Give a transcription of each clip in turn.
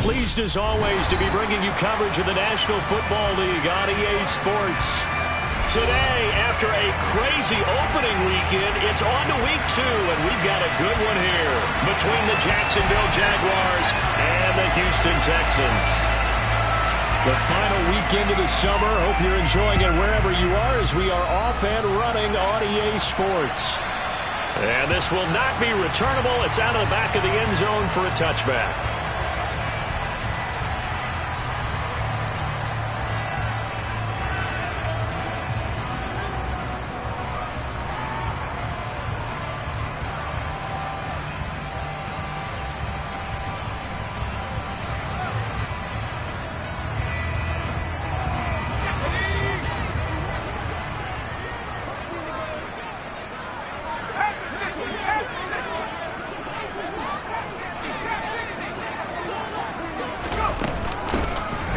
Pleased as always to be bringing you coverage of the National Football League on EA Sports. Today, after a crazy opening weekend, it's on to week 2, and we've got a good one here between the Jacksonville Jaguars and the Houston Texans. The final weekend of the summer. Hope you're enjoying it wherever you are as we are off and running on EA Sports. And this will not be returnable. It's out of the back of the end zone for a touchback.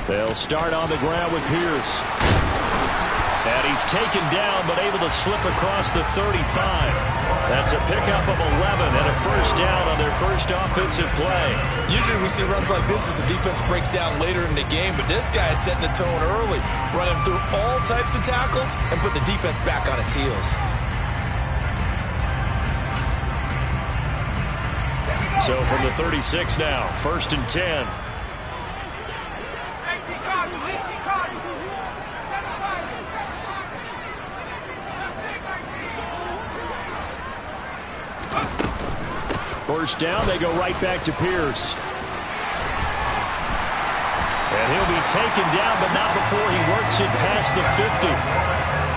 They'll start on the ground with Pierce. And he's taken down, but able to slip across the 35. That's a pickup of 11 and a first down on their first offensive play. Usually we see runs like this as the defense breaks down later in the game, but this guy is setting the tone early, running through all types of tackles and put the defense back on its heels. So from the 36 now, 1st and 10. First down, they go right back to Pierce. And he'll be taken down, but not before he works it past the 50.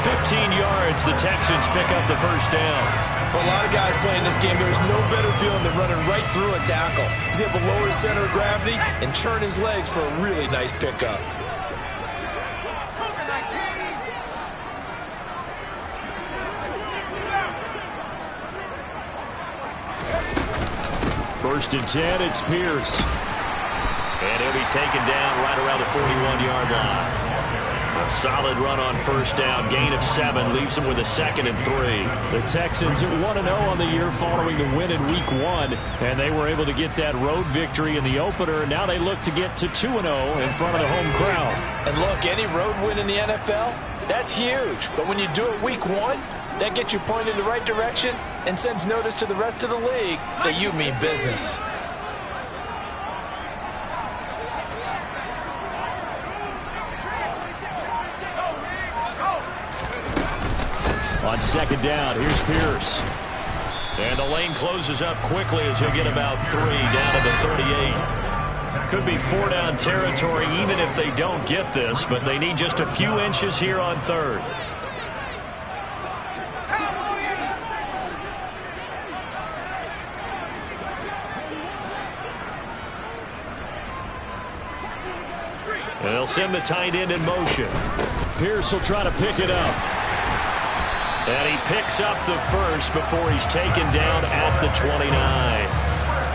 15 yards, the Texans pick up the first down. For a lot of guys playing this game, there's no better feeling than running right through a tackle. He's able to lower his center of gravity and churn his legs for a really nice pickup. First and 10, it's Pierce. And he'll be taken down right around the 41-yard line. A solid run on first down. Gain of 7 leaves them with a 2nd and 3. The Texans 1-0 on the year following the win in week 1. And they were able to get that road victory in the opener. Now they look to get to 2-0 in front of the home crowd. And look, any road win in the NFL, that's huge. But when you do it week 1, that gets you pointed in the right direction and sends notice to the rest of the league that you mean business. On second down, here's Pierce. And the lane closes up quickly as he'll get about 3 down to the 38. Could be 4-down territory even if they don't get this, but they need just a few inches here on 3rd. And they'll send the tight end in motion. Pierce will try to pick it up. And he picks up the first before he's taken down at the 29.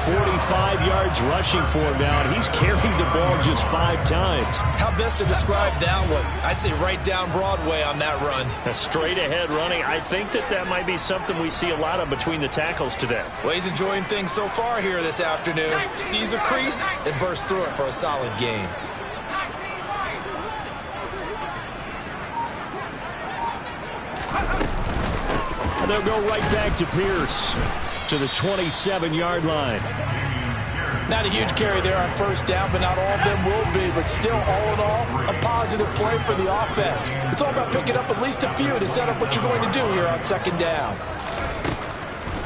45 yards rushing for him now, and he's carried the ball just 5 times. How best to describe that one? I'd say right down Broadway on that run. A straight ahead running. I think that might be something we see a lot of between the tackles today. Well, he's enjoying things so far here this afternoon. Sees a crease and bursts through it for a solid gain. They'll go right back to Pierce to the 27-yard line. Not a huge carry there on first down, but not all of them will be. But still, all in all, a positive play for the offense. It's all about picking up at least a few to set up what you're going to do here on second down.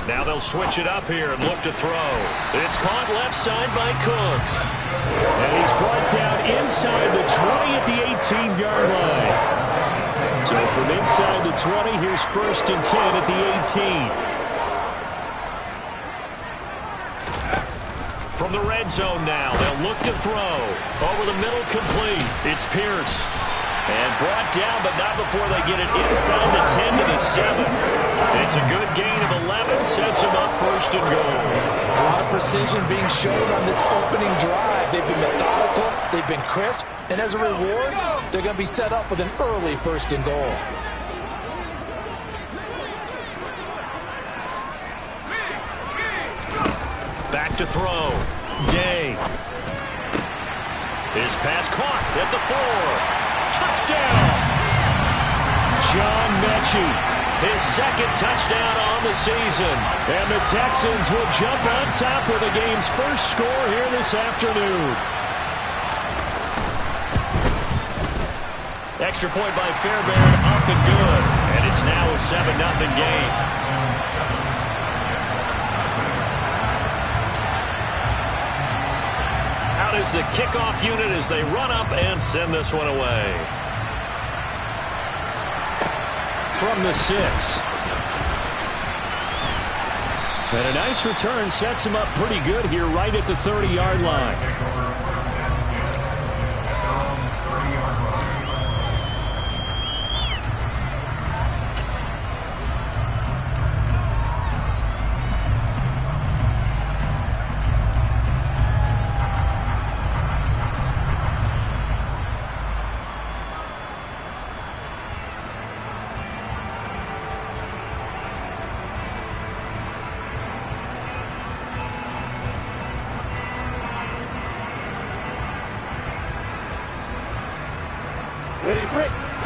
Now they'll switch it up here and look to throw. It's caught left side by Cooks. And he's brought down inside the 20 at the 18-yard line. So from inside the 20, here's 1st and 10 at the 18. From the red zone now, they'll look to throw. Over the middle, complete. It's Pierce. And brought down, but not before they get it inside the 10 to the 7. It's a good gain of 11, sets them up 1st and goal. A lot of precision being shown on this opening drive. They've been methodical, they've been crisp, and as a reward, they're going to be set up with an early 1st and goal. Back to throw. Day. His pass caught at the 4. Touchdown! John Mechie, his second touchdown on the season. And the Texans will jump on top of the game's first score here this afternoon. Extra point by Fairbairn, up and good. And it's now a 7-0 game. Out is the kickoff unit as they run up and send this one away. From the 6. And a nice return sets him up pretty good here right at the 30-yard line.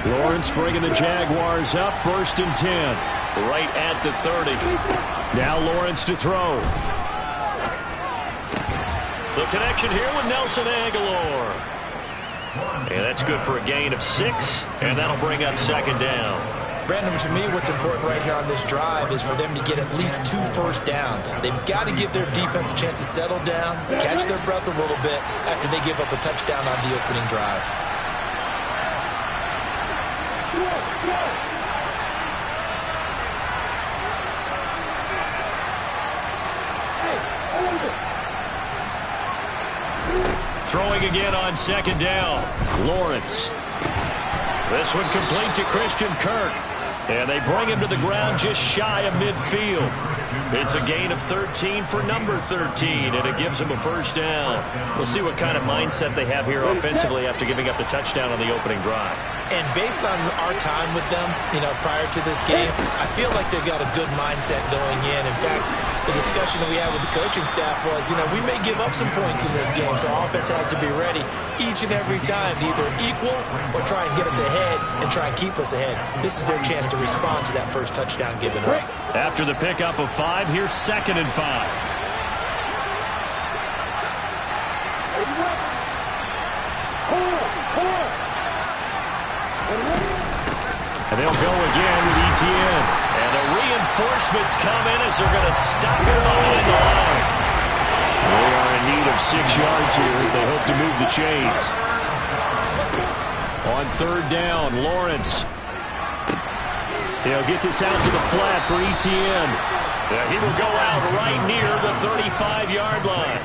Lawrence bringing the Jaguars up, 1st and 10. Right at the 30. Now Lawrence to throw. The connection here with Nelson Agholor. And that's good for a gain of 6, and that'll bring up 2nd down. Brandon, to me, what's important right here on this drive is for them to get at least 2 first downs. They've got to give their defense a chance to settle down, catch their breath a little bit after they give up a touchdown on the opening drive. Throwing again on 2nd down. Lawrence. This one complete to Christian Kirk. And they bring him to the ground just shy of midfield. It's a gain of 13 for number 13, and it gives him a 1st down. We'll see what kind of mindset they have here offensively after giving up the touchdown on the opening drive. And based on our time with them, prior to this game, I feel like they've got a good mindset going in. In fact, the discussion that we had with the coaching staff was, we may give up some points in this game, so offense has to be ready each and every time to either equal or try and get us ahead and try and keep us ahead. This is their chance to respond to that first touchdown given up. After the pickup of 5, here's 2nd and 5. And they'll go again with Etienne. And the reinforcements come in as they're going to stop him behind the line. They are in need of 6 yards here if they hope to move the chains. On 3rd down, Lawrence. He'll get this out to the flat for Etienne. He will go out right near the 35-yard line.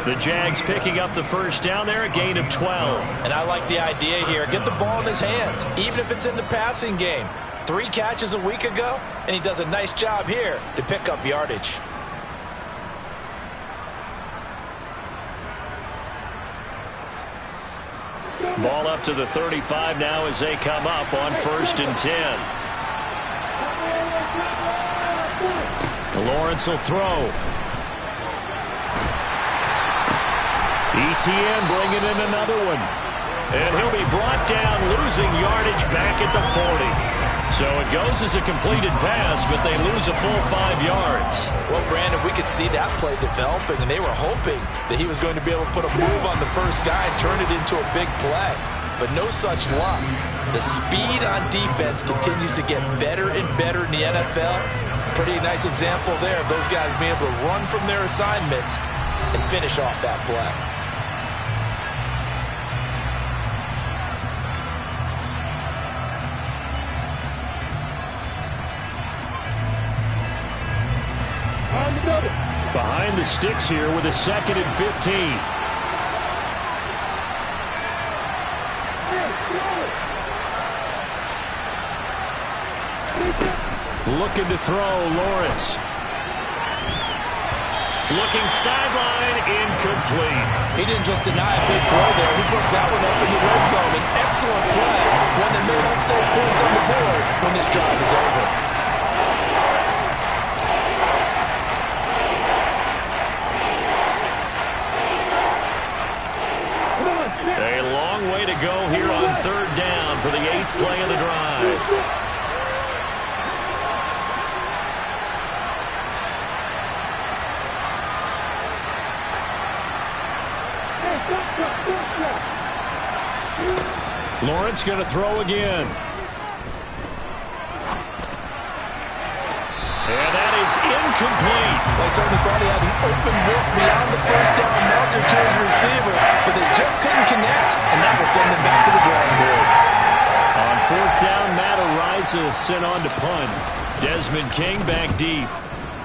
The Jags picking up the 1st down there, a gain of 12. And I like the idea here. Get the ball in his hands, even if it's in the passing game. 3 catches a week ago, and he does a nice job here to pick up yardage. Ball up to the 35 now as they come up on 1st and 10. Lawrence will throw. Etienne bringing in another one. And he'll be brought down, losing yardage back at the 40. So it goes as a completed pass, but they lose a full 5 yards. Well, Brandon, we could see that play developing, and they were hoping that he was going to be able to put a move on the first guy and turn it into a big play. But no such luck. The speed on defense continues to get better and better in the NFL. Pretty nice example there of those guys being able to run from their assignments and finish off that play. Behind the sticks here with a 2nd and 15. Looking to throw, Lawrence. Looking sideline, incomplete. He didn't just deny a big throw there. He put that one up in the red zone. An excellent play. One that may help save points on the board when this drive is over. third down for the 8th play of the drive. Lawrence going to throw again. And that is incomplete. They certainly thought he had an open look beyond the first down marker to his receiver, but they just couldn't connect, and that will send them back to the drawing board. On 4th down, Matt Araiza sent on to punt. Desmond King back deep.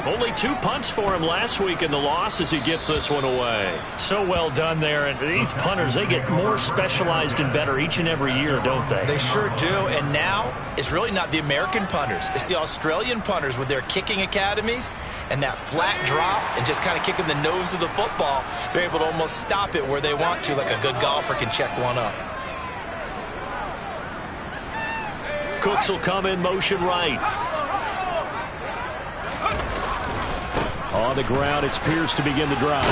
Only 2 punts for him last week in the loss as he gets this one away. So well done there. And these punters, they get more specialized and better each and every year, don't they? They sure do. And now it's really not the American punters. It's the Australian punters with their kicking academies and that flat drop and just kind of kicking the nose of the football. They're able to almost stop it where they want to, like a good golfer can check one up. Cooks will come in motion right. On the ground, it's Pierce to begin the drive.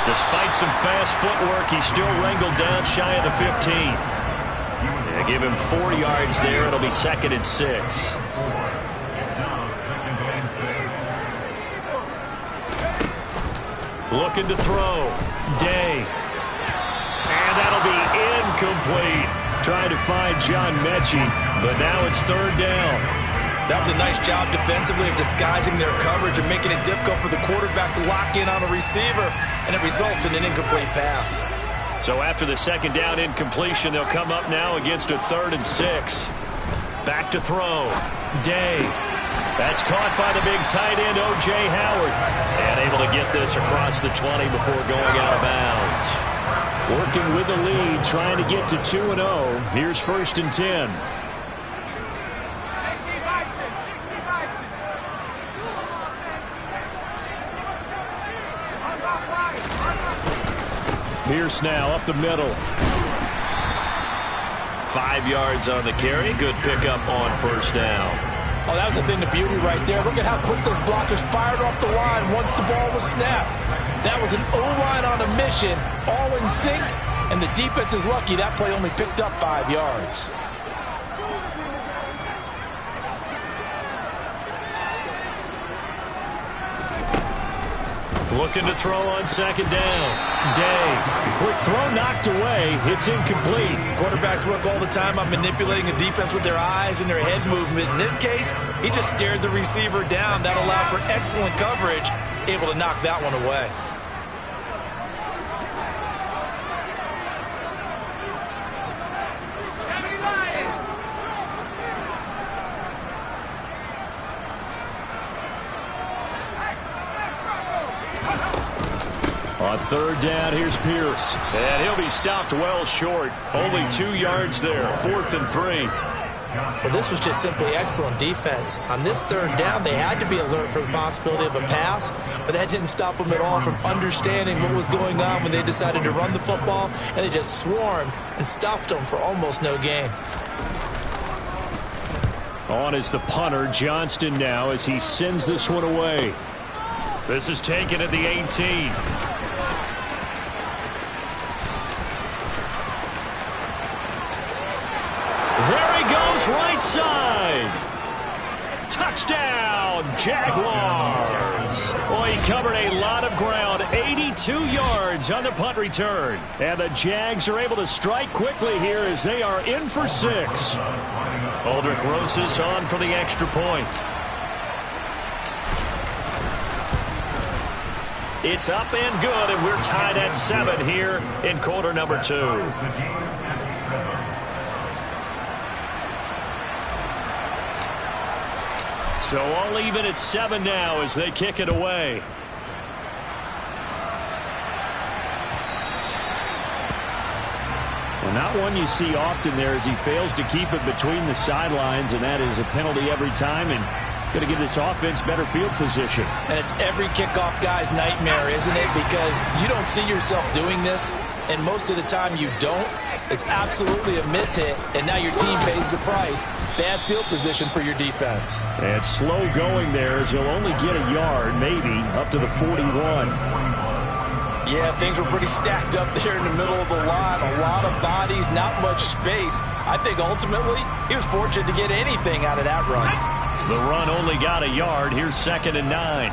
Despite some fast footwork, he's still wrangled down shy of the 15. They give him 4 yards there. It'll be 2nd and 6. Looking to throw. Day. And that'll be incomplete. Trying to find John Mechie, but now it's 3rd down. That was a nice job defensively of disguising their coverage and making it difficult for the quarterback to lock in on a receiver, and it results in an incomplete pass. So after the 2nd down incompletion, they'll come up now against a 3rd and 6. Back to throw. Day. That's caught by the big tight end, O.J. Howard. And able to get this across the 20 before going out of bounds. Working with the lead, trying to get to 2-0. Here's 1st and 10. Pierce now up the middle. 5 yards on the carry. Good pickup on 1st down. Oh, that was a thing of beauty right there. Look at how quick those blockers fired off the line once the ball was snapped. That was an O-line on a mission, all in sync, and the defense is lucky that play only picked up 5 yards. Looking to throw on 2nd down. Day. Quick throw knocked away. It's incomplete. Quarterbacks work all the time on manipulating a defense with their eyes and their head movement. In this case, he just stared the receiver down. That allowed for excellent coverage, able to knock that one away. On 3rd down, here's Pierce. And he'll be stopped well short. Only 2 yards there. 4th and 3. Well, this was just simply excellent defense. On this 3rd down, they had to be alert for the possibility of a pass, but that didn't stop them at all from understanding what was going on when they decided to run the football, and they just swarmed and stuffed them for almost no gain. On is the punter, Johnston, now as he sends this one away. This is taken at the 18. Right side. Touchdown, Jaguars. Well, he covered a lot of ground, 82 yards on the punt return. And the Jags are able to strike quickly here as they are in for 6. Aldrich Rosas on for the extra point. It's up and good, and we're tied at 7 here in quarter number 2. So all even at 7 now as they kick it away. Well, not one you see often there as he fails to keep it between the sidelines, and that is a penalty every time, and going to give this offense better field position. And it's every kickoff guy's nightmare, isn't it? Because you don't see yourself doing this, and most of the time you don't. It's absolutely a mishit, and now your team pays the price. Bad field position for your defense. And slow going there as he'll only get a yard, maybe, up to the 41. Yeah, things were pretty stacked up there in the middle of the line. A lot of bodies, not much space. I think ultimately he was fortunate to get anything out of that run. The run only got a yard. Here's 2nd and 9.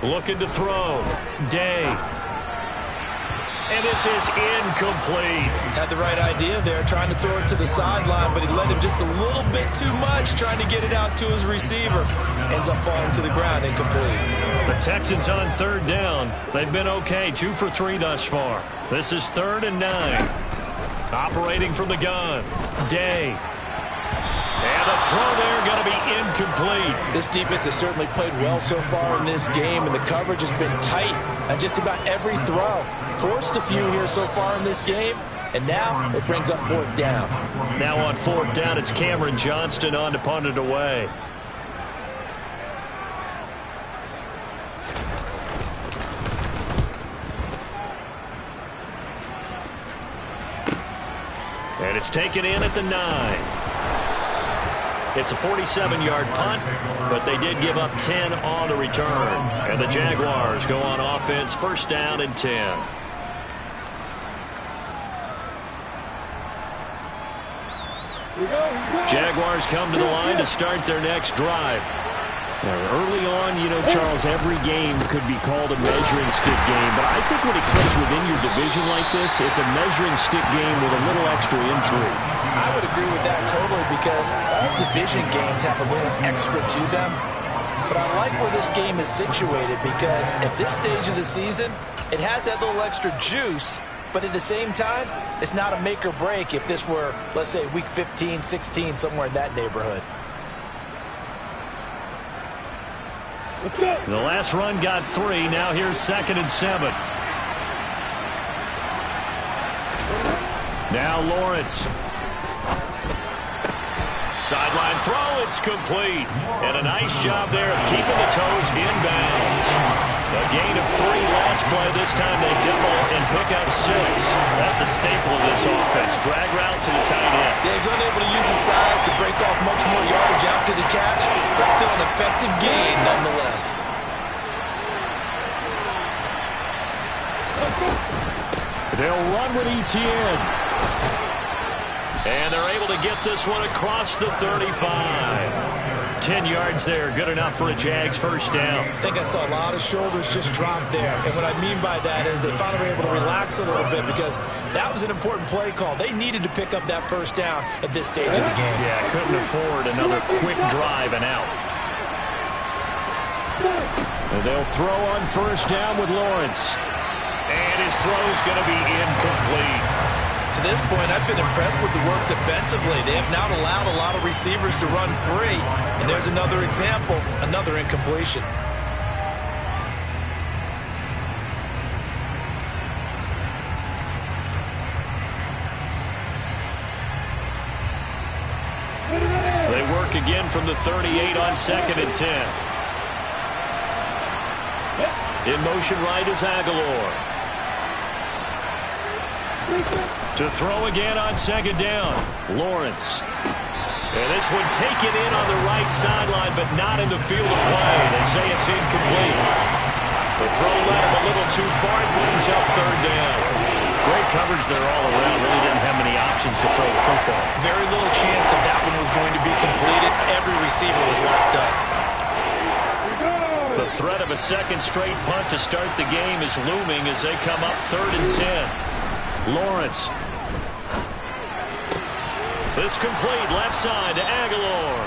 Looking to throw. Day. And this is incomplete. Had the right idea there, trying to throw it to the sideline, but he led him just a little bit too much, trying to get it out to his receiver. Ends up falling to the ground, incomplete. The Texans on 3rd down. They've been okay, 2 for 3 thus far. This is 3rd and 9. Operating from the gun. Day. And the throw there going to be incomplete. This defense has certainly played well so far in this game, and the coverage has been tight on just about every throw. Forced a few here so far in this game, and now it brings up 4th down. Now on 4th down, it's Cameron Johnston on to punt it away. And it's taken in at the 9. It's a 47-yard punt, but they did give up 10 on the return. And the Jaguars go on offense, 1st down and 10. Jaguars come to the line to start their next drive. Early on, you know, Charles, every game could be called a measuring stick game, but I think when it comes within your division like this, it's a measuring stick game with a little extra intrigue. I would agree with that totally, because all division games have a little extra to them. But I like where this game is situated, because at this stage of the season, it has that little extra juice, but at the same time, it's not a make or break if this were, let's say, week 15, 16, somewhere in that neighborhood. The last run got 3. Now here's 2nd and 7. Now Lawrence. Sideline throw, it's complete. And a nice job there of keeping the toes inbounds. A gain of 3 last play. This time they double and pick up 6. That's a staple of this offense. Drag route to the tight end. Yeah, he's unable to use his size to break off much more yardage after the catch, but still an effective gain nonetheless. They'll run with Etienne. And they're able to get this one across the 35. 10 yards there, good enough for a Jags 1st down. I think I saw a lot of shoulders just drop there. And what I mean by that is they finally were able to relax a little bit, because that was an important play call. They needed to pick up that 1st down at this stage of the game. Yeah, couldn't afford another quick drive and out. And they'll throw on 1st down with Lawrence. And his throw's going to be incomplete. To this point, I've been impressed with the work defensively. They have not allowed a lot of receivers to run free. And there's another example, another incompletion. They work again from the 38 on 2nd and 10. In motion right is Aguilar. To throw again on 2nd down. Lawrence. And this one taken in on the right sideline, but not in the field of play. They say it's incomplete. The throw led him a little too far. It brings up 3rd down. Great coverage there all around. Really didn't have many options to throw the football. Very little chance that that one was going to be completed. Every receiver was locked up. The threat of a 2nd straight punt to start the game is looming as they come up 3rd and 10. Lawrence. It's complete left side to Aguilar.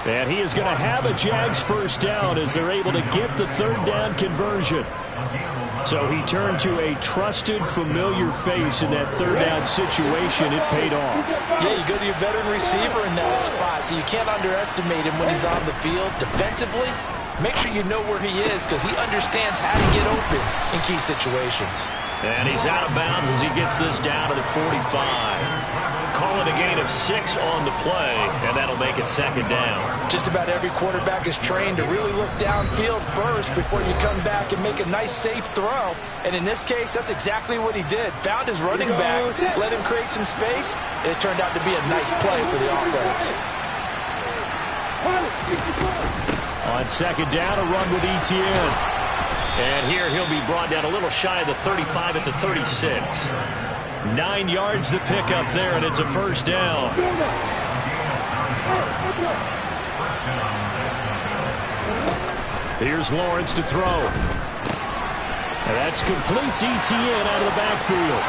And he is going to have a Jags 1st down as they're able to get the 3rd down conversion. So he turned to a trusted, familiar face in that 3rd down situation. It paid off. Yeah, you go to your veteran receiver in that spot, so you can't underestimate him when he's on the field. Defensively, make sure you know where he is, because he understands how to get open in key situations. And he's out of bounds as he gets this down to the 45. Call it a gain of 6 on the play, and that'll make it 2nd down. Just about every quarterback is trained to really look downfield first before you come back and make a nice, safe throw. And in this case, that's exactly what he did. Found his running back, let him create some space, and it turned out to be a nice play for the offense. On second down, a run with Etienne. And here he'll be brought down a little shy of the 35 at the 36. 9 yards to pick up there, and it's a first down. Here's Lawrence to throw. And that's complete to Etienne out of the backfield.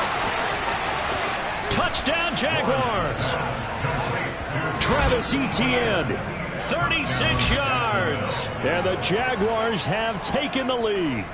Touchdown, Jaguars. Travis Etienne, 36 yards. And the Jaguars have taken the lead.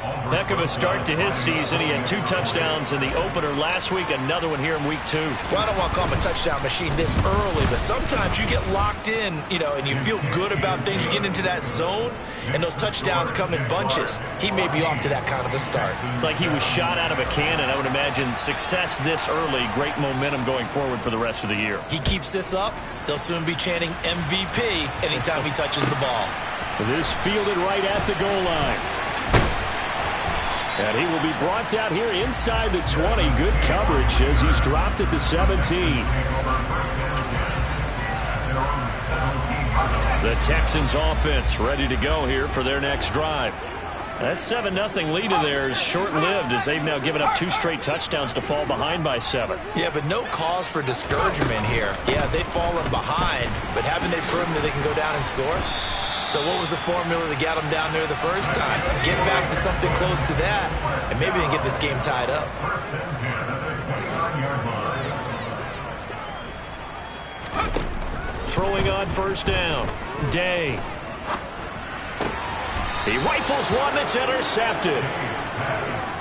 Heck of a start to his season. He had 2 touchdowns in the opener last week, another one here in week 2. Well, I don't want to call him a touchdown machine this early, but sometimes you get locked in, and you feel good about things. You get into that zone, and those touchdowns come in bunches. He may be off to that kind of a start. It's like he was shot out of a cannon. I would imagine success this early, great momentum going forward for the rest of the year. He keeps this up, they'll soon be chanting MVP anytime he touches the ball. This fielded right at the goal line. And he will be brought down here inside the 20. Good coverage as he's dropped at the 17. The Texans offense ready to go here for their next drive. That 7-0 lead of theirs short-lived as they've now given up 2 straight touchdowns to fall behind by 7. Yeah, but no cause for discouragement here. Yeah, they've fallen behind, but haven't they proven that they can go down and score? So what was the formula that got them down there the first time? Get back to something close to that, and maybe they can get this game tied up. Throwing on first down. Day. He rifles one that's intercepted.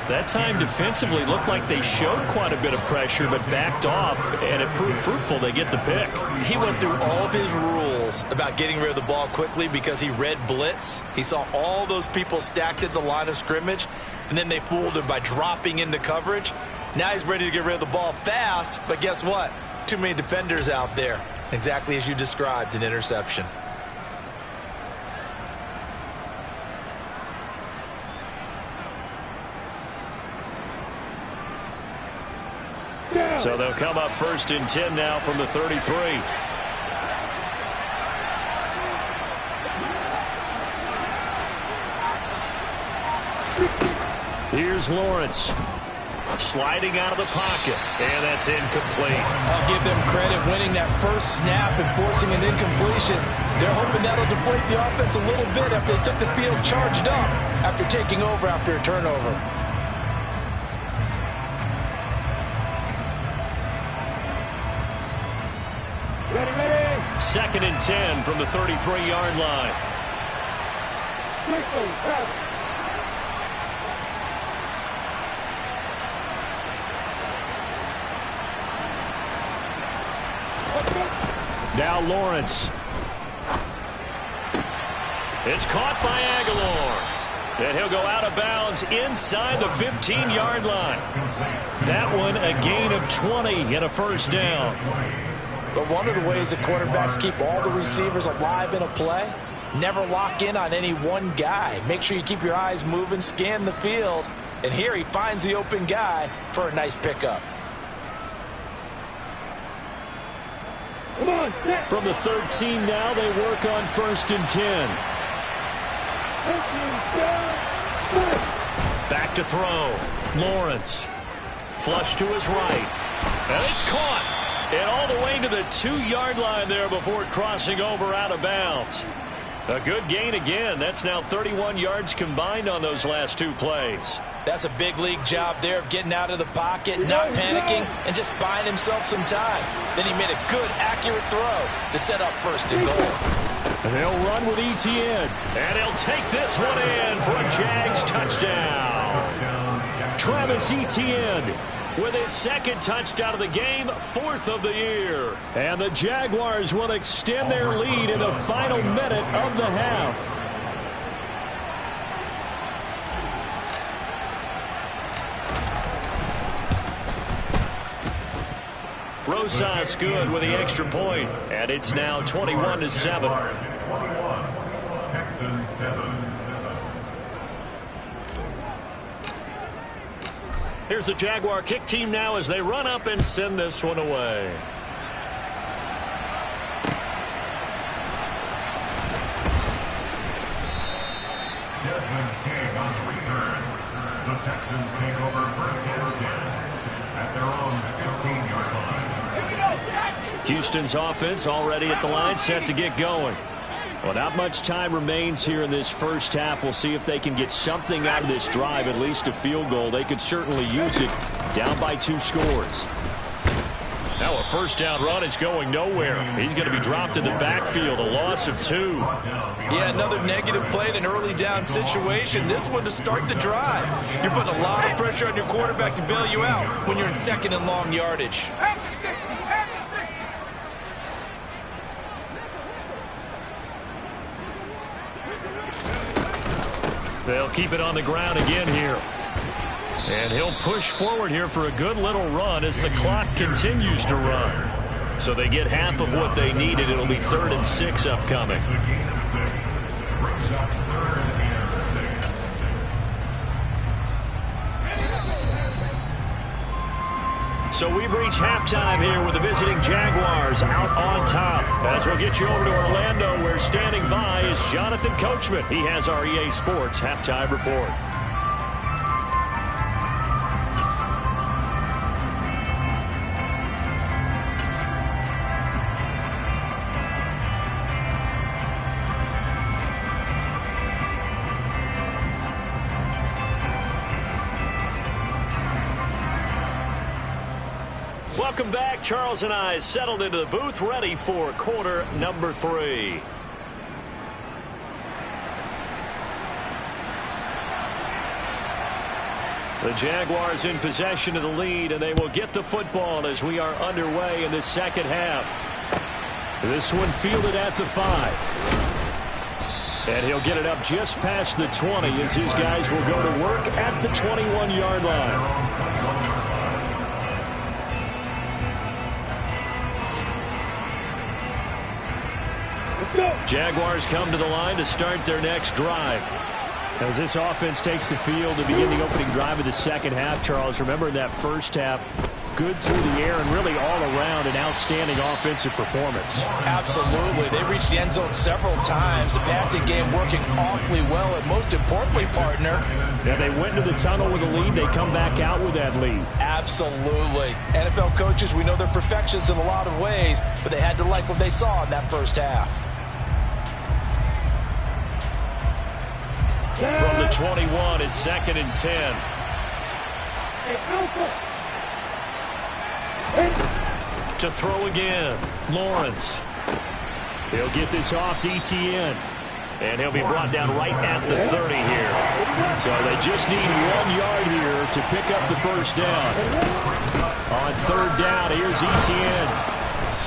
That time defensively looked like they showed quite a bit of pressure but backed off, and it proved fruitful. They get the pick. He went through all of his rules about getting rid of the ball quickly because he read blitz. He saw all those people stacked at the line of scrimmage, and then they fooled him by dropping into coverage. Now he's ready to get rid of the ball fast, but guess what? Too many defenders out there. Exactly as you described, an interception. So they'll come up 1st and 10 now from the 33. Here's Lawrence. Sliding out of the pocket. And that's incomplete. I'll give them credit winning that first snap and forcing an incompletion. They're hoping that'll deflate the offense a little bit after they took the field charged up after taking over after a turnover. Ready. 2nd and 10 from the 33-yard line. Now Lawrence. It's caught by Aguilar. And he'll go out of bounds inside the 15-yard line. That one a gain of 20 and a first down. But one of the ways that quarterbacks keep all the receivers alive in a play, never lock in on any one guy. Make sure you keep your eyes moving, scan the field. And here he finds the open guy for a nice pickup. From the 13 now, they work on 1st and 10. Back to throw. Lawrence. Flush to his right. And it's caught. And all the way to the 2-yard line there before crossing over out of bounds. A good gain again. That's now 31 yards combined on those last 2 plays. That's a big league job there of getting out of the pocket, not panicking, and just buying himself some time. Then he made a good, accurate throw to set up 1st and goal. And they'll run with Etienne. And he'll take this one in for a Jags touchdown. Travis Etienne with his 2nd touchdown of the game, 4th of the year. And the Jaguars will extend their lead in the final minute of the half. Rosas good with the extra point, and it's now 21-7. Texans 7. Here's the Jaguar kick team now as they run up and send this one away. The Texans take over first and 10 at their own 15-yard line. Houston's offense already at the line, set to get going. Well, not much time remains here in this first half. We'll see if they can get something out of this drive, at least a field goal. They could certainly use it, down by 2 scores. Now a first down run is going nowhere. He's going to be dropped in the backfield, a loss of 2. Yeah, another negative play in an early down situation. This one to start the drive. You're putting a lot of pressure on your quarterback to bail you out when you're in second and long yardage. They'll keep it on the ground again here. And he'll push forward here for a good little run as the clock continues to run. So they get half of what they needed. It'll be 3rd and 6 upcoming. So we've reached halftime here with the visiting Jaguars out on top. As we'll get you over to Orlando, where standing by is Jonathan Coachman. He has our EA Sports halftime report. Welcome back. Charles and I settled into the booth, ready for quarter number 3. The Jaguars in possession of the lead, and they will get the football as we are underway in the second half. This one fielded at the 5. And he'll get it up just past the 20 as his guys will go to work at the 21-yard line. Jaguars come to the line to start their next drive. As this offense takes the field to begin the opening drive of the second half, Charles, remember in that first half, good through the air and really all around an outstanding offensive performance. Absolutely. They reached the end zone several times. The passing game working awfully well, and most importantly, partner, yeah, they went to the tunnel with a lead. They come back out with that lead. Absolutely. NFL coaches, we know they're perfectionists in a lot of ways, but they had to like what they saw in that first half. From the 21, it's 2nd and 10. To throw again, Lawrence. He'll get this off to Etienne. And he'll be brought down right at the 30 here. So they just need 1 yard here to pick up the first down. On 3rd down, here's Etienne.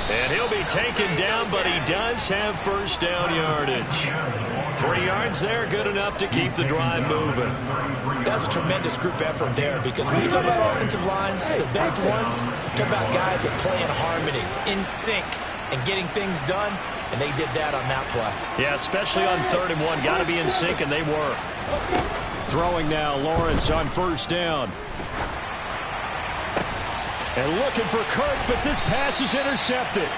And he'll be taken down, but he does have first down yardage. 3 yards there, good enough to keep the drive moving. That's a tremendous group effort there, because when you talk about offensive lines, the best ones, talk about guys that play in harmony, in sync, and getting things done, and they did that on that play. Yeah, especially on 3rd and 1. Got to be in sync, and they were. Throwing now, Lawrence on first down. And looking for Kirk, but this pass is intercepted.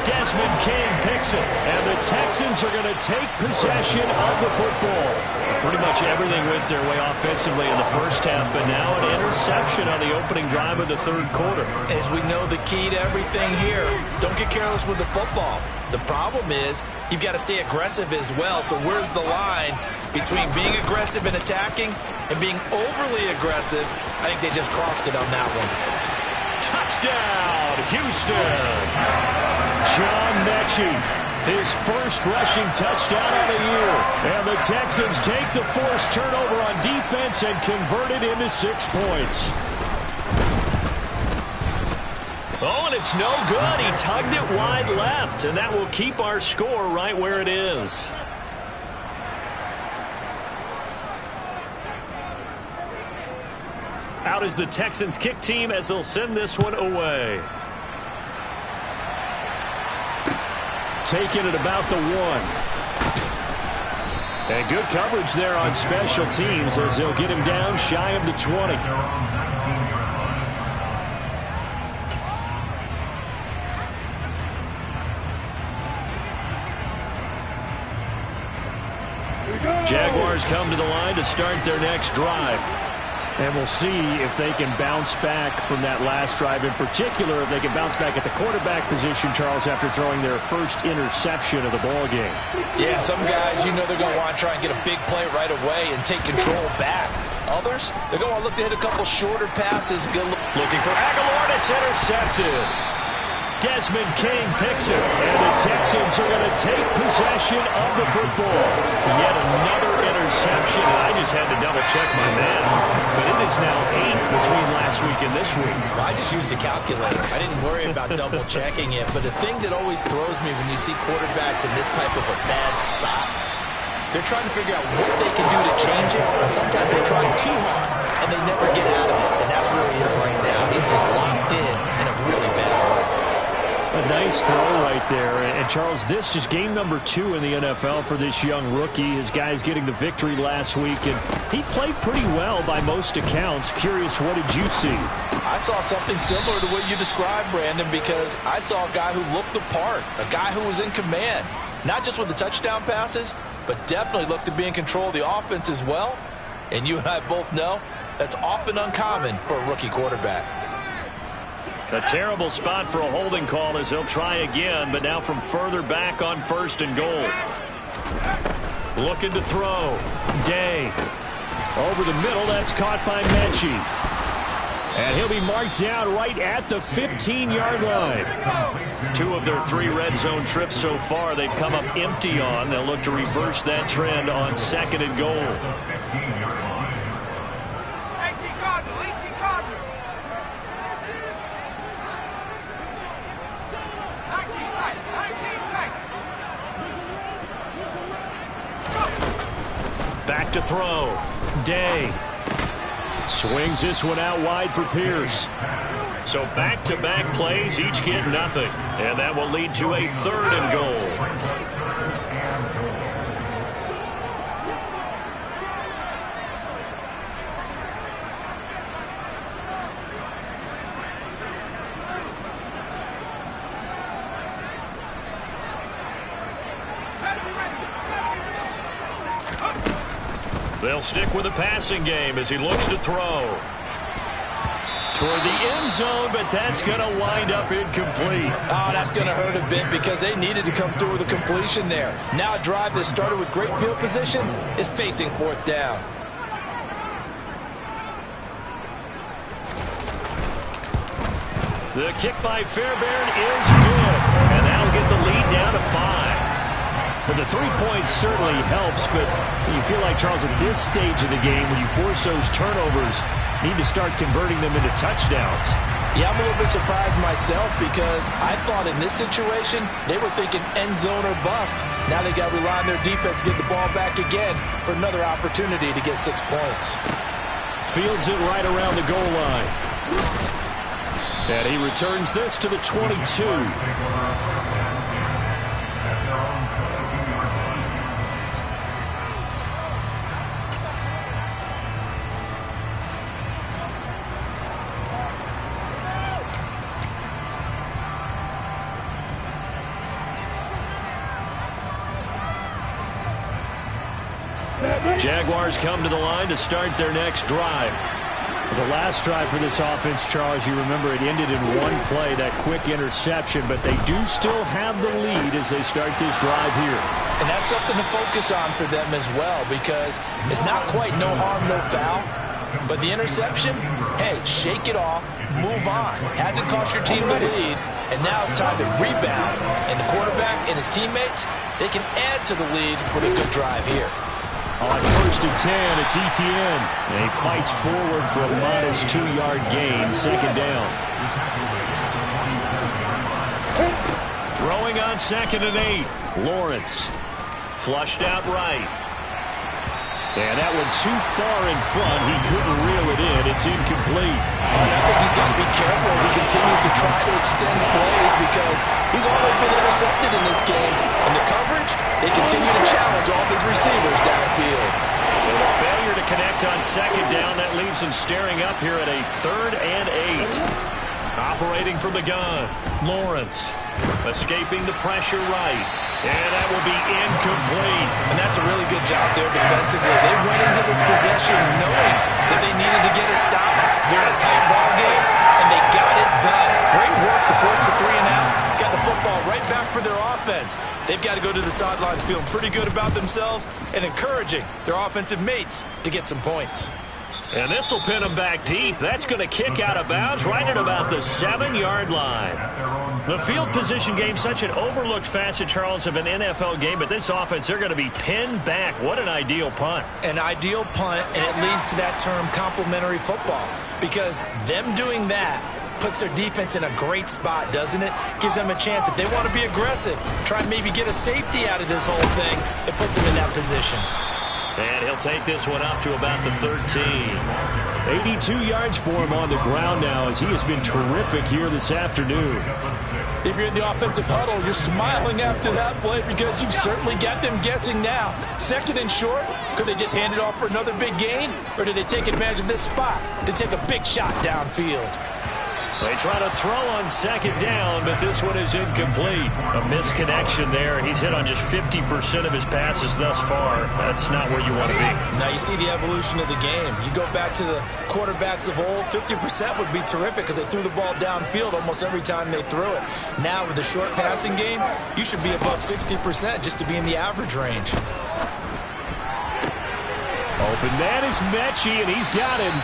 Desmond King picks it, and the Texans are going to take possession of the football. Pretty much everything went their way offensively in the first half, but now an interception on the opening drive of the 3rd quarter. As we know, the key to everything here, don't get careless with the football. The problem is you've got to stay aggressive as well. So where's the line between being aggressive and attacking and being overly aggressive? I think they just crossed it on that one. Touchdown, Houston. John Mechie, his first rushing touchdown of the year. And the Texans take the forced turnover on defense and convert it into 6 points. Oh, and it's no good. He tugged it wide left, and that will keep our score right where it is. Out is the Texans kick team as they'll send this one away. Taking it about the 1. And good coverage there on special teams as they'll get him down shy of the 20. Jaguars come to the line to start their next drive. And we'll see if they can bounce back from that last drive. In particular, if they can bounce back at the quarterback position, Charles, after throwing their first interception of the ball game. Yeah, some guys, you know they're going to want to try and get a big play right away and take control back. Others, they're going to look to hit a couple shorter passes. Looking for Aguilar, and it's intercepted. Desmond King picks it, and the Texans are going to take possession of the football. Yet another interception, and I just had to double-check my man. But it is now 8 between last week and this week. Well, I just used a calculator. I didn't worry about double-checking it. But the thing that always throws me when you see quarterbacks in this type of a bad spot, they're trying to figure out what they can do to change it, and sometimes they try too hard, and they never get out of it. And that's where he is right now. He's just locked in a really bad way. A nice throw right there. And Charles, this is game number 2 in the NFL for this young rookie. His guys getting the victory last week, and he played pretty well by most accounts. Curious, what did you see? I saw something similar to what you described, Brandon, because I saw a guy who looked the part, a guy who was in command, not just with the touchdown passes, but definitely looked to be in control of the offense as well. And you and I both know that's often uncommon for a rookie quarterback. A terrible spot for a holding call as he'll try again, but now from further back on 1st and goal. Looking to throw. Day. Over the middle, that's caught by Mechie. And he'll be marked down right at the 15-yard line. 2 of their 3 red zone trips so far they've come up empty on. They'll look to reverse that trend on 2nd and goal. Back to throw. Day. Swings this one out wide for Pierce. So back-to-back plays, each get nothing. And that will lead to a 3rd and goal. They'll stick with the passing game as he looks to throw. Toward the end zone, but that's going to wind up incomplete. Oh, that's going to hurt a bit because they needed to come through with a completion there. Now a drive that started with great field position is facing 4th down. The kick by Fairbairn is good, and that'll get the lead down to 5. But the 3 points certainly helps, but you feel like, Charles, at this stage of the game, when you force those turnovers, need to start converting them into touchdowns. Yeah, I'm a little bit surprised myself because I thought in this situation, they were thinking end zone or bust. Now they got to rely on their defense to get the ball back again for another opportunity to get 6 points. Fields it right around the goal line. And he returns this to the 22. Jaguars come to the line to start their next drive. The last drive for this offense, Charles, you remember it ended in one play, that quick interception, but they do still have the lead as they start this drive here. And that's something to focus on for them as well because it's not quite no harm, no foul, but the interception, hey, shake it off, move on. Hasn't cost your team the lead, and now it's time to rebound. And the quarterback and his teammates, they can add to the lead with a good drive here. On 1st and 10, it's Etienne. And he fights forward for a modest 2-yard gain, 2nd down. Throwing on 2nd and 8, Lawrence. Flushed out right. And that one too far in front. He couldn't reel it in. It's incomplete. And I think he's got to be careful as he continues to try to extend plays because he's already been intercepted in this game. And the coverage, they continue to challenge all of his receivers downfield. So the failure to connect on 2nd down, that leaves him staring up here at a 3rd and 8. Operating from the gun, Lawrence. Escaping the pressure right. And that will be incomplete. And that's a really good job there defensively. They went into this possession knowing that they needed to get a they've got to go to the sidelines feeling pretty good about themselves and encouraging their offensive mates to get some points. And this will pin them back deep. That's going to kick out of bounds right at about the 7-yard line. The field position game, such an overlooked facet, Charles, of an NFL game, but this offense, they're going to be pinned back. What an ideal punt. An ideal punt, and it leads to that term complementary football, because them doing that puts their defense in a great spot, doesn't it? Gives them a chance. If they want to be aggressive, try and maybe get a safety out of this whole thing, it puts them in that position. And he'll take this one up to about the 13. 82 yards for him on the ground now, as he has been terrific here this afternoon. If you're in the offensive huddle, you're smiling after that play because you've certainly got them guessing now. Second and short, could they just hand it off for another big gain? Or do they take advantage of this spot to take a big shot downfield? They try to throw on second down, but this one is incomplete. A misconnection there. He's hit on just 50% of his passes thus far. That's not where you want to be. Now you see the evolution of the game. You go back to the quarterbacks of old, 50% would be terrific because they threw the ball downfield almost every time they threw it. Now with the short passing game, you should be above 60% just to be in the average range. Open man is Mechie, and he's got him.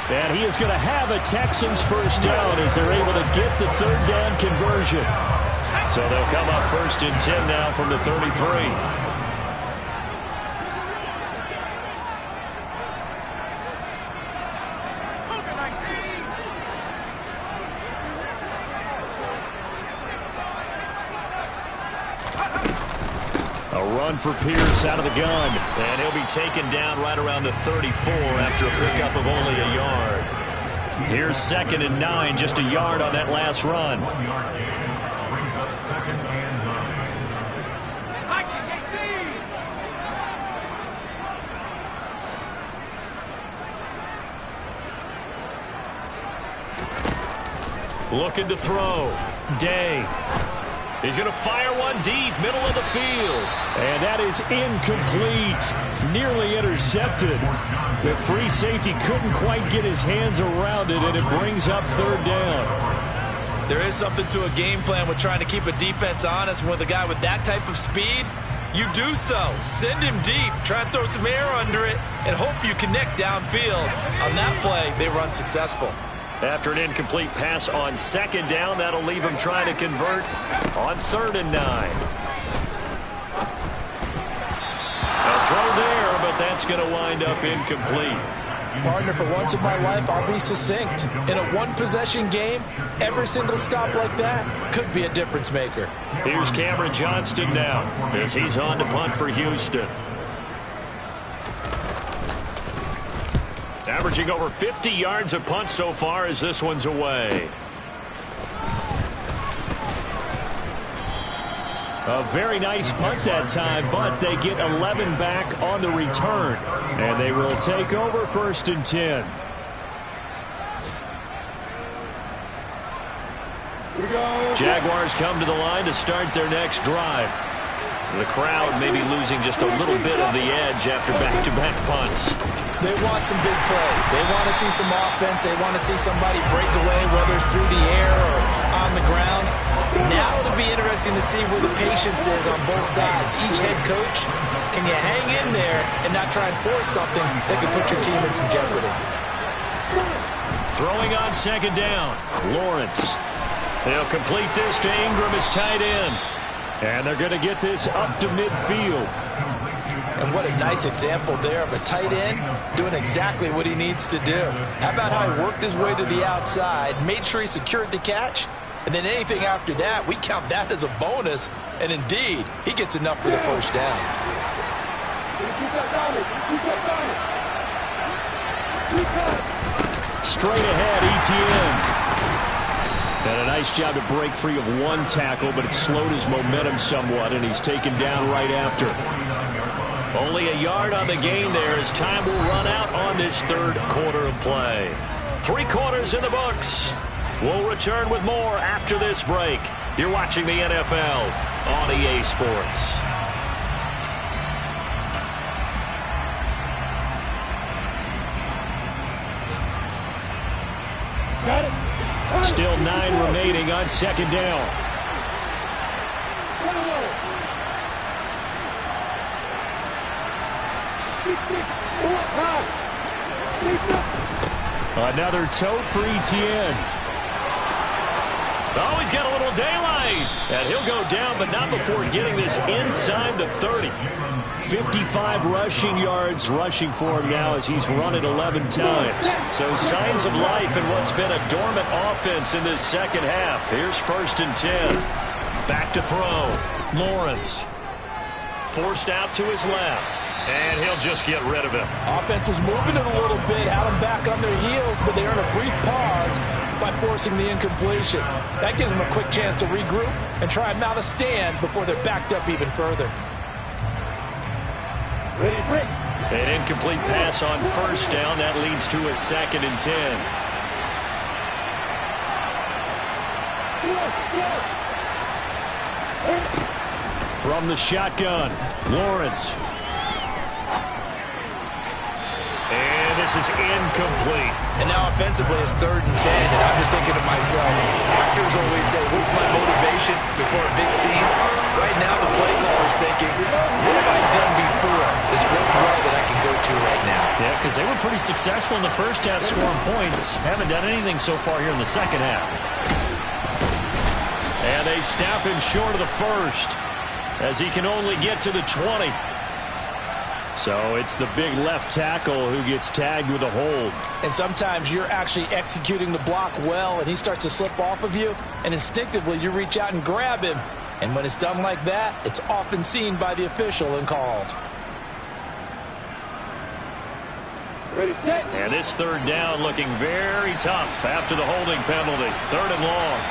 And he is going to have a Texans first down as they're able to get the third down conversion. So they'll come up 1st and 10 now from the 33. For Pierce out of the gun, and he'll be taken down right around the 34 after a pickup of only a yard. Here's 2nd and 9, just a yard on that last run. 1 yard gain brings up 2nd and 9. Looking to throw. Day. He's going to fire one deep, middle of the field. And that is incomplete. Nearly intercepted. The free safety couldn't quite get his hands around it, and it brings up 3rd down. There is something to a game plan with trying to keep a defense honest. With a guy with that type of speed, you do so. Send him deep. Try and throw some air under it and hope you connect downfield. On that play, they were unsuccessful. After an incomplete pass on 2nd down, that'll leave him trying to convert on 3rd and 9. A throw there, but that's going to wind up incomplete. Partner, for once in my life, I'll be succinct. In a one-possession game, every single stop like that could be a difference maker. Here's Cameron Johnston now as he's on to punt for Houston. Averaging over 50 yards a punt so far as this one's away. A very nice punt that time, but they get 11 back on the return. And they will take over 1st and 10. Jaguars come to the line to start their next drive. The crowd may be losing just a little bit of the edge after back-to-back punts. They want some big plays. They want to see some offense. They want to see somebody break away, whether it's through the air or on the ground. Now it'll be interesting to see where the patience is on both sides. Each head coach, can you hang in there and not try and force something that could put your team in some jeopardy? Throwing on 2nd down, Lawrence. They'll complete this to Ingram as tight end. And they're going to get this up to midfield. And what a nice example there of a tight end doing exactly what he needs to do. How about how he worked his way to the outside, made sure he secured the catch, and then anything after that, we count that as a bonus. And indeed, he gets enough for the 1st down. Straight ahead, ETN. And a nice job to break free of one tackle, but it slowed his momentum somewhat, and he's taken down right after. Only a yard on the gain there as time will run out on this 3rd quarter of play. 3 quarters in the books. We'll return with more after this break. You're watching the NFL on EA Sports. Got it. Still 9 remaining on 2nd down. Another tote for Etienne. Oh, he's got a little daylight. And he'll go down, but not before getting this inside the 30. 55 rushing yards rushing for him now as he's run it 11 times. So signs of life in what's been a dormant offense in this second half. Here's 1st and 10. Back to throw. Lawrence. Forced out to his left. And he'll just get rid of him. Offense was moving it a little bit, had them back on their heels, but they earn a brief pause by forcing the incompletion. That gives them a quick chance to regroup and try and mount a stand before they're backed up even further. An incomplete pass on 1st down. That leads to a 2nd and 10. From the shotgun, Lawrence. And this is incomplete. And now offensively it's 3rd and 10, and I'm just thinking to myself, actors always say, what's my motivation before a big scene? Right now the play caller's thinking, what have I done before that's worked well that I can go to right now? Yeah, because they were pretty successful in the first half scoring points. Haven't done anything so far here in the second half. And they snap him short of the 1st as he can only get to the 20. So it's the big left tackle who gets tagged with a hold. And sometimes you're actually executing the block well, and he starts to slip off of you, and instinctively you reach out and grab him. And when it's done like that, it's often seen by the official and called. And this 3rd down looking very tough after the holding penalty. 3rd and long.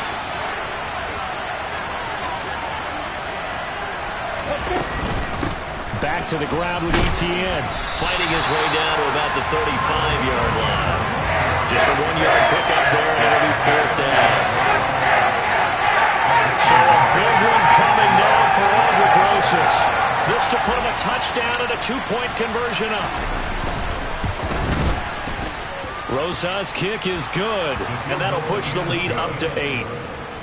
Back to the ground with Etienne. Fighting his way down to about the 35-yard line. Just a 1-yard pickup there, and it'll be 4th down. So a big one coming now for Aldrick Rosas. This to put him a touchdown and a 2-point conversion up. Rosas' kick is good, and that'll push the lead up to 8.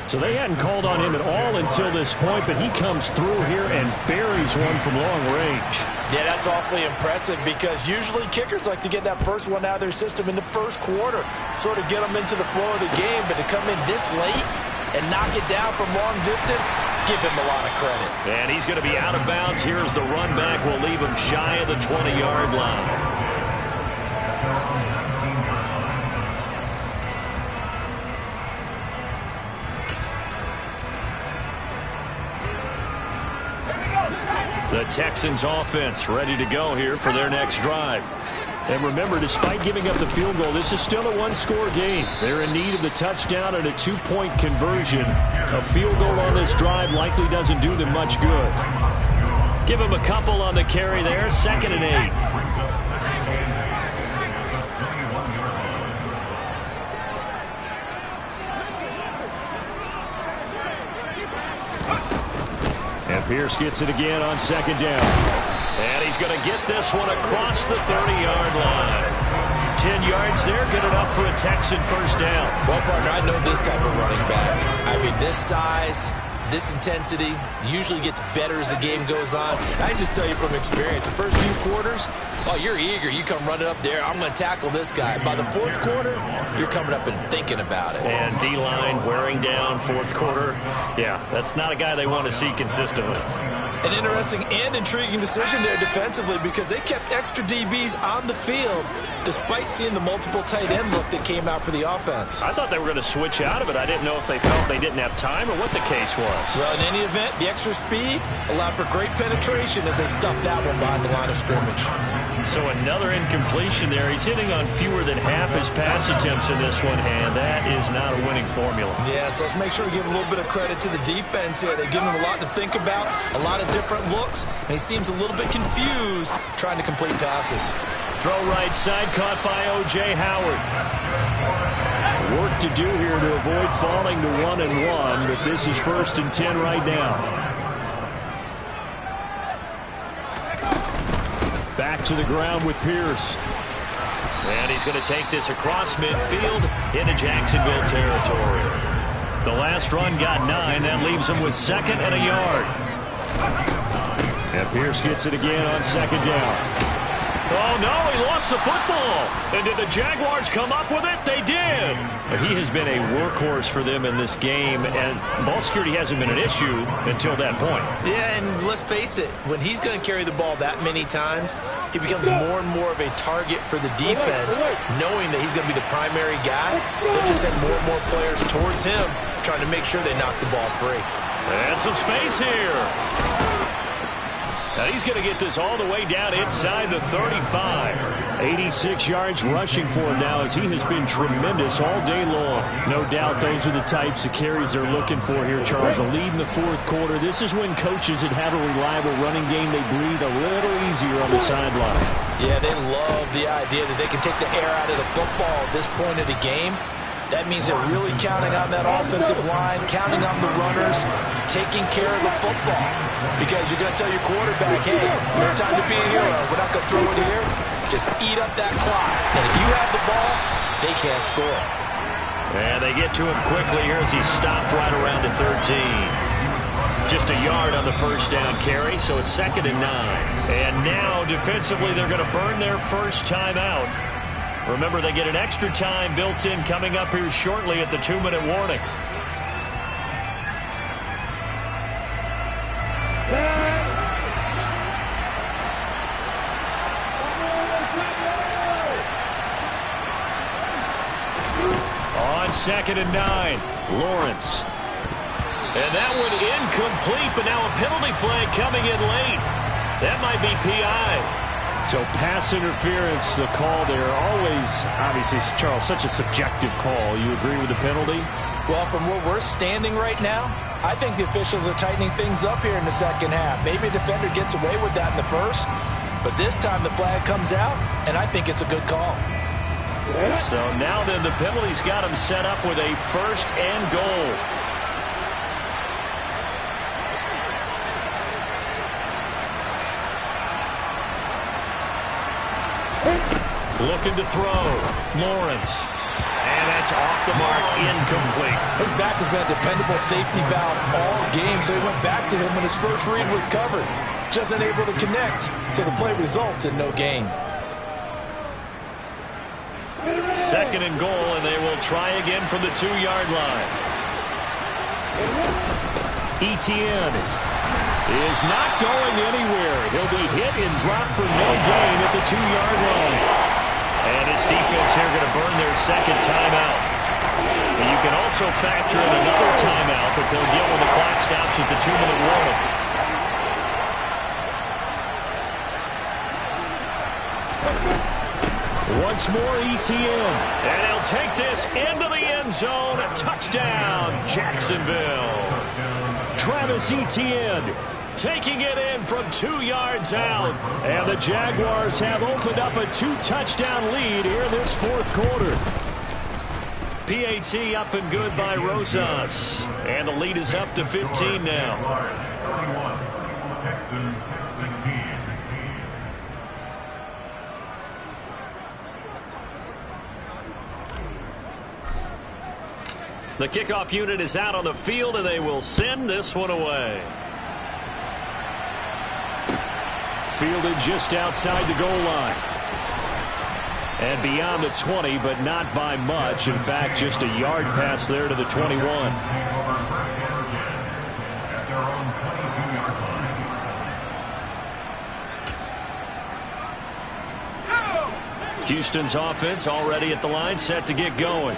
So they hadn't called on him at all until this point, but he comes through here and buries one from long range. Yeah, that's awfully impressive because usually kickers like to get that first one out of their system in the first quarter, sort of get them into the flow of the game, but to come in this late and knock it down from long distance, give him a lot of credit. And he's going to be out of bounds. Here's the run back. We'll leave him shy of the 20-yard line. The Texans offense ready to go here for their next drive. And remember, despite giving up the field goal, this is still a one-score game. They're in need of the touchdown and a 2-point conversion. A field goal on this drive likely doesn't do them much good. Give them a couple on the carry there. 2nd and 8. And Pierce gets it again on 2nd down. And he's going to get this one across the 30-yard line. 10 yards there, good enough for a Texan 1st down. Well, partner, I know this type of running back. I mean, this size, this intensity usually gets better as the game goes on. And I just tell you from experience, the first few quarters, oh, you're eager. You come running up there, I'm going to tackle this guy. By the 4th quarter, you're coming up and thinking about it. And D-line wearing down 4th quarter. Yeah, that's not a guy they want to see consistently. An interesting and intriguing decision there defensively because they kept extra DBs on the field despite seeing the multiple tight end look that came out for the offense. I thought they were going to switch out of it. I didn't know if they felt they didn't have time or what the case was. Well, in any event, the extra speed allowed for great penetration as they stuffed that one behind the line of scrimmage. So another incompletion there. He's hitting on fewer than half his pass attempts in this one, and that is not a winning formula. Yeah, so let's make sure we give a little bit of credit to the defense here. They've given him a lot to think about, a lot of different looks, and he seems a little bit confused trying to complete passes. Throw right side, caught by O.J. Howard. Work to do here to avoid falling to 1-1, but this is 1st and 10 right now. Back to the ground with Pierce. And he's going to take this across midfield into Jacksonville territory. The last run got 9. That leaves him with 2nd and a yard. And Pierce gets it again on 2nd down. Oh, no, he lost the football. And did the Jaguars come up with it? They did. He has been a workhorse for them in this game, and ball security hasn't been an issue until that point. Yeah, and let's face it, when he's going to carry the ball that many times, he becomes more and more of a target for the defense, knowing that he's going to be the primary guy. They'll just send more and more players towards him, trying to make sure they knock the ball free. And some space here. Now he's going to get this all the way down inside the 35. 86 yards rushing for him now, as he has been tremendous all day long. No doubt those are the types of carries they're looking for here, Charles. A lead in the fourth quarter. This is when coaches that have a reliable running game, they breathe a little easier on the sideline. Yeah, they love the idea that they can take the air out of the football at this point of the game. That means they're really counting on that offensive line, counting on the runners, taking care of the football. Because you're going to tell your quarterback, hey, no time to be a hero. We're not going to throw it here. Just eat up that clock. And if you have the ball, they can't score. And they get to him quickly here as he stopped right around the 13. Just a yard on the first down carry, so it's 2nd and 9. And now, defensively, they're going to burn their first time out. Remember, they get an extra time built in coming up here shortly at the 2-minute warning. On 2nd and 9, Lawrence. And that one incomplete, but now a penalty flag coming in late. That might be PI. So pass interference, the call there. Always, obviously, Charles, such a subjective call. You agree with the penalty? Well, from where we're standing right now, I think the officials are tightening things up here in the second half. Maybe a defender gets away with that in the first, but this time the flag comes out, and I think it's a good call. So now then, the penalty's got him set up with a 1st and goal. Looking to throw. Lawrence. And that's off the mark, incomplete. His back has been a dependable safety valve all game, so he went back to him when his first read was covered. Just unable to connect, so the play results in no gain. 2nd and goal, and they will try again from the 2-yard line. Etienne is not going anywhere. He'll be hit and dropped for no gain at the 2-yard line. And his defense here going to burn their second timeout. And you can also factor in another timeout that they'll get when the clock stops at the 2-minute warning. Once more, Etienne. And he'll take this into the end zone. A touchdown, Jacksonville. Travis Etienne taking it in from 2 yards out. And the Jaguars have opened up a 2-touchdown lead here this fourth quarter. PAT up and good by Rosas. And the lead is up to 15 now. Texans 16. The kickoff unit is out on the field, and they will send this one away. Fielded just outside the goal line. And beyond the 20, but not by much. In fact, just a yard pass there to the 21. Houston's offense already at the line, set to get going.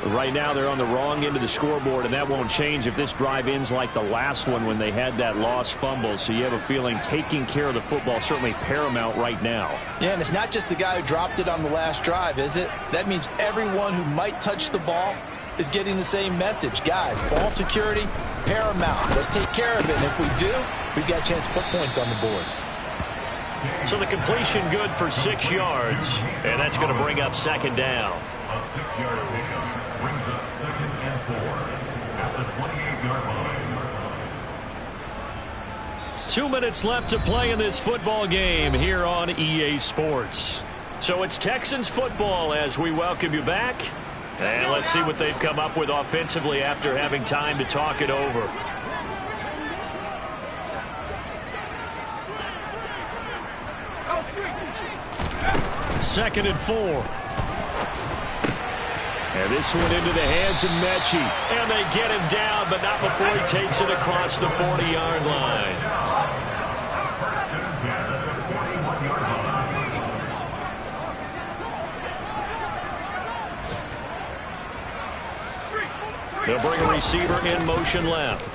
Right now they're on the wrong end of the scoreboard, and that won't change if this drive ends like the last one when they had that lost fumble. So you have a feeling taking care of the football certainly paramount right now. Yeah, and it's not just the guy who dropped it on the last drive, is it? That means everyone who might touch the ball is getting the same message. Guys, ball security, paramount. Let's take care of it, and if we do, we've got a chance to put points on the board. So the completion good for 6 yards, and that's going to bring up 2nd down. A 6-yard pickup brings up 2nd and 4 at the 28-yard line. 2 minutes left to play in this football game here on EA Sports. So it's Texans football as we welcome you back. And let's see what they've come up with offensively after having time to talk it over. 2nd and 4. And this one into the hands of Mechie. And they get him down, but not before he takes it across the 40-yard line. They'll bring a receiver in motion left.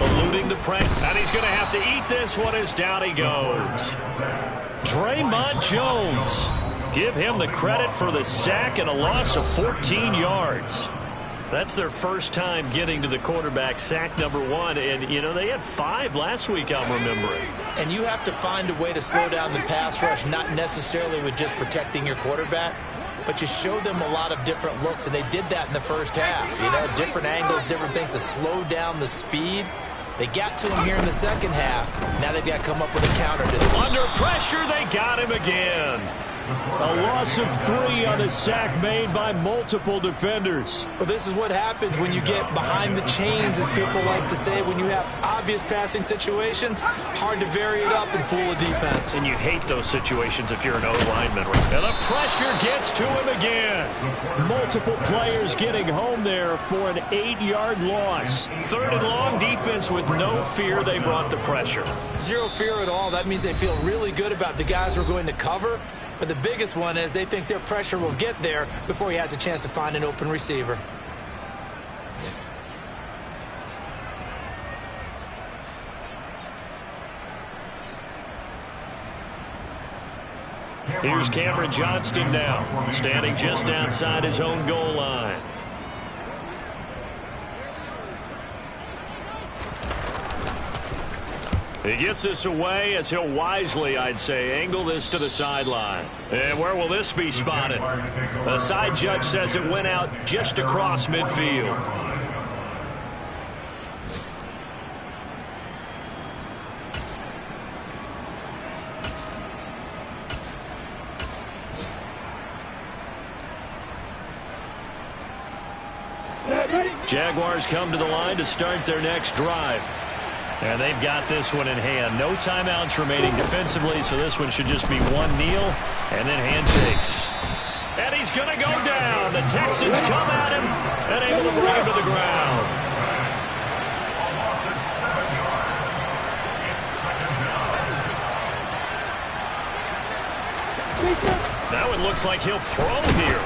Eluding the pressure. And he's going to have to eat this one as down he goes. Draymond Jones. Give him the credit for the sack and a loss of 14 yards. That's their first time getting to the quarterback, sack number 1. And, you know, they had 5 last week, I'm remembering. And you have to find a way to slow down the pass rush, not necessarily with just protecting your quarterback, but you show them a lot of different looks, and they did that in the first half. You know, different angles, different things to slow down the speed. They got to him here in the second half. Now they've got to come up with a counter to them. Under pressure, they got him again. A loss of 3 on the sack made by multiple defenders. Well, this is what happens when you get behind the chains, as people like to say. When you have obvious passing situations, hard to vary it up and fool a defense. And you hate those situations if you're an O-lineman. And the pressure gets to him again. Multiple players getting home there for an 8-yard loss. 3rd and long, defense with no fear. They brought the pressure. Zero fear at all. That means they feel really good about the guys who are going to cover. But the biggest one is they think their pressure will get there before he has a chance to find an open receiver. Here's Cameron Johnston now, standing just outside his own goal line. He gets this away as he'll wisely, I'd say, angle this to the sideline. And where will this be spotted? The side judge says it went out just across midfield. Jaguars come to the line to start their next drive. And they've got this one in hand. No timeouts remaining defensively, so this one should just be one kneel and then handshakes. And he's going to go down. The Texans come at him and able to bring him to the ground. Now it looks like he'll throw here.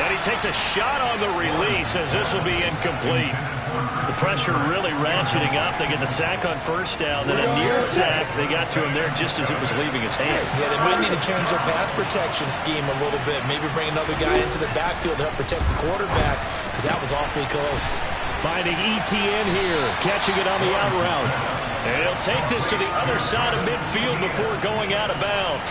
And he takes a shot on the release as this will be incomplete. The pressure really ratcheting up. They get the sack on first down, then a near sack. They got to him there just as it was leaving his hand. Yeah, they might need to change their pass protection scheme a little bit. Maybe bring another guy into the backfield to help protect the quarterback, because that was awfully close. Finding ETN here, catching it on the out route. And he'll take this to the other side of midfield before going out of bounds.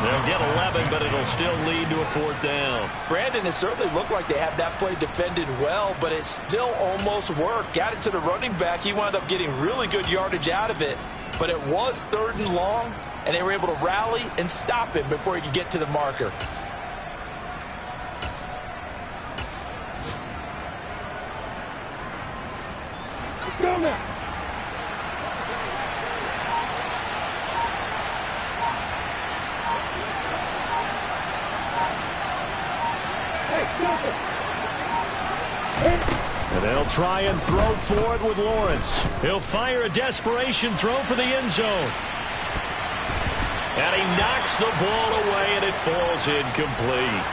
They'll get 11, but it'll still lead to a 4th down. Brandon, it certainly looked like they had that play defended well, but it still almost worked. Got it to the running back. He wound up getting really good yardage out of it, but it was 3rd and long, and they were able to rally and stop him before he could get to the marker. Go now. And they'll try and throw for it with Lawrence. He'll fire a desperation throw for the end zone. And he knocks the ball away, and it falls incomplete.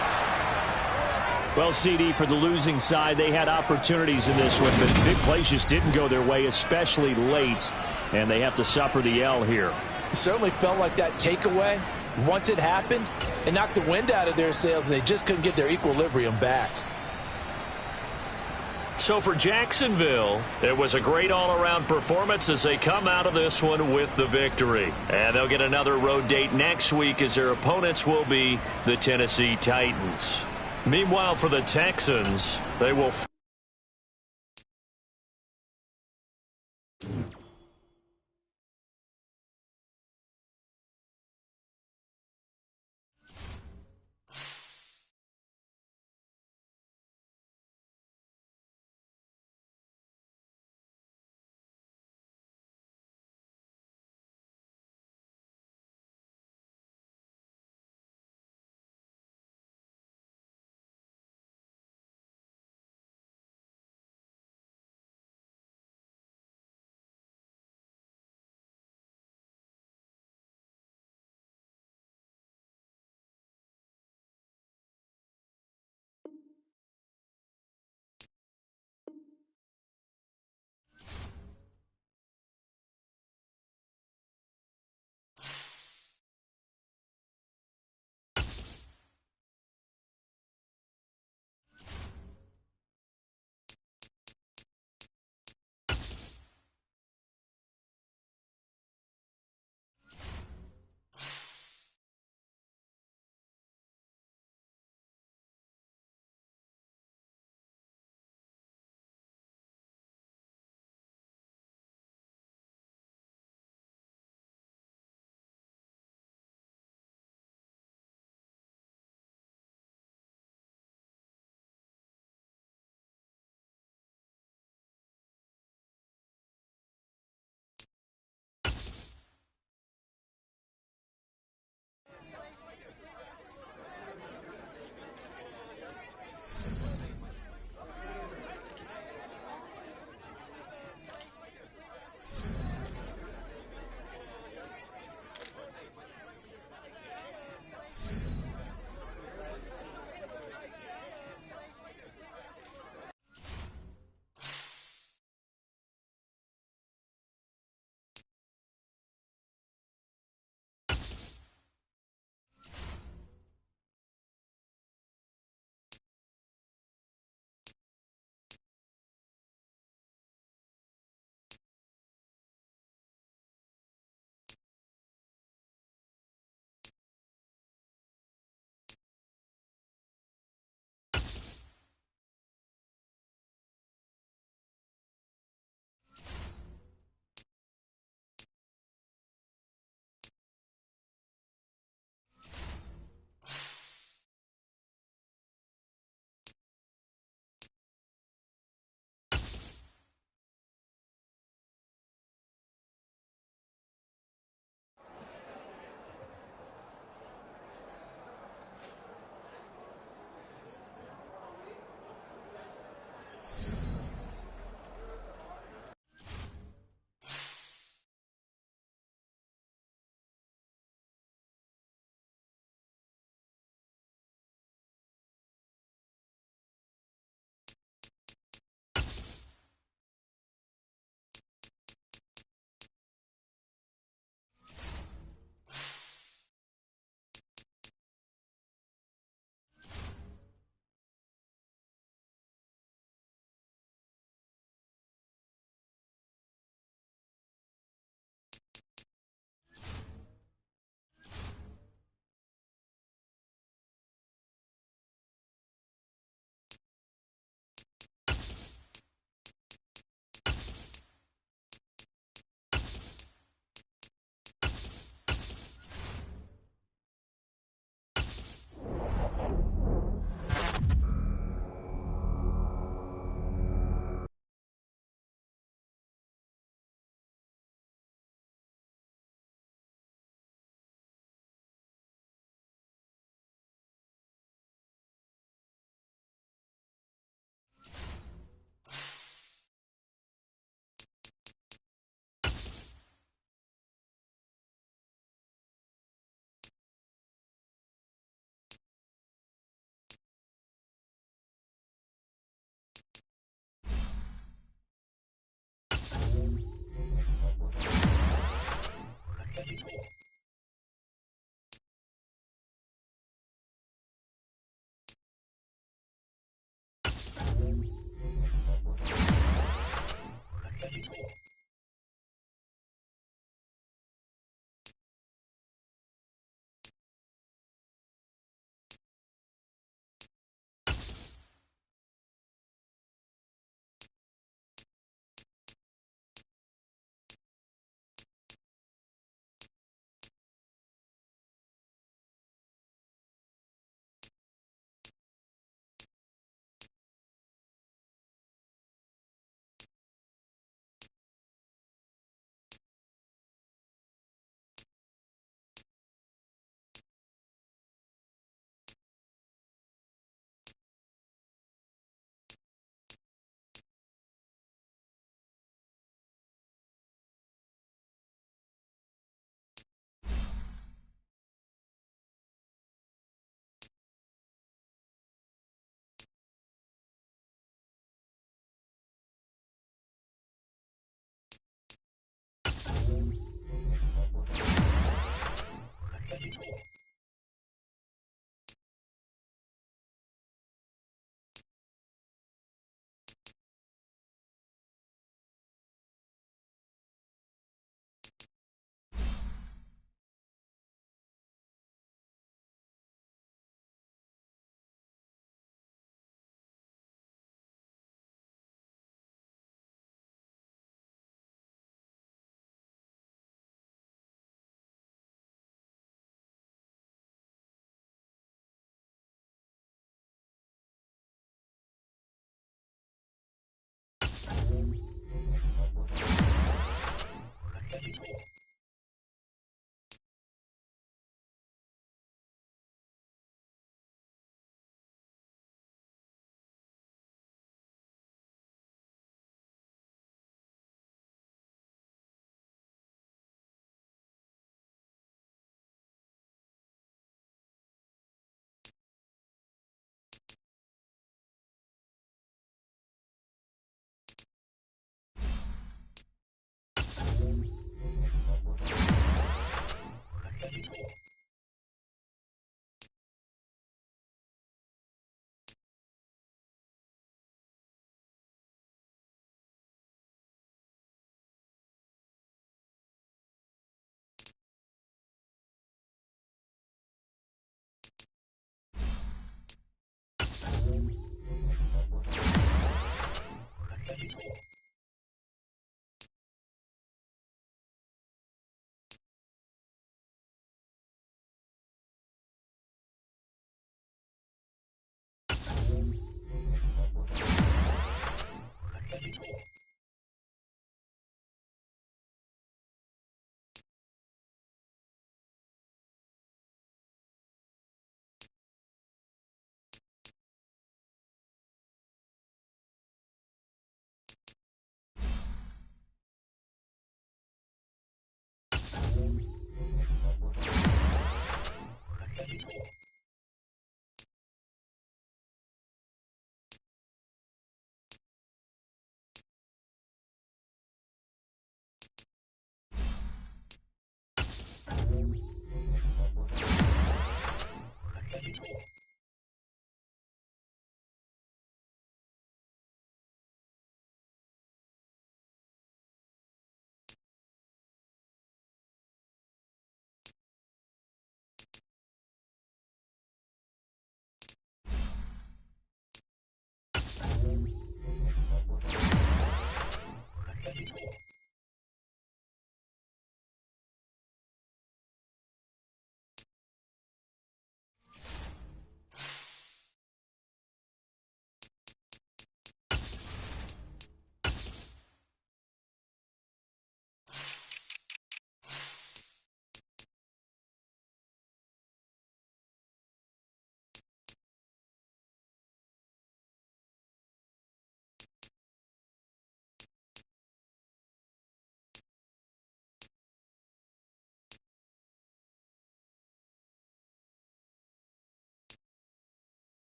Well, CD, for the losing side, they had opportunities in this one, but big plays just didn't go their way, especially late, and they have to suffer the L here. It certainly felt like that takeaway, once it happened, it knocked the wind out of their sails, and they just couldn't get their equilibrium back. So for Jacksonville, it was a great all-around performance as they come out of this one with the victory. And they'll get another road date next week as their opponents will be the Tennessee Titans. Meanwhile, for the Texans, they will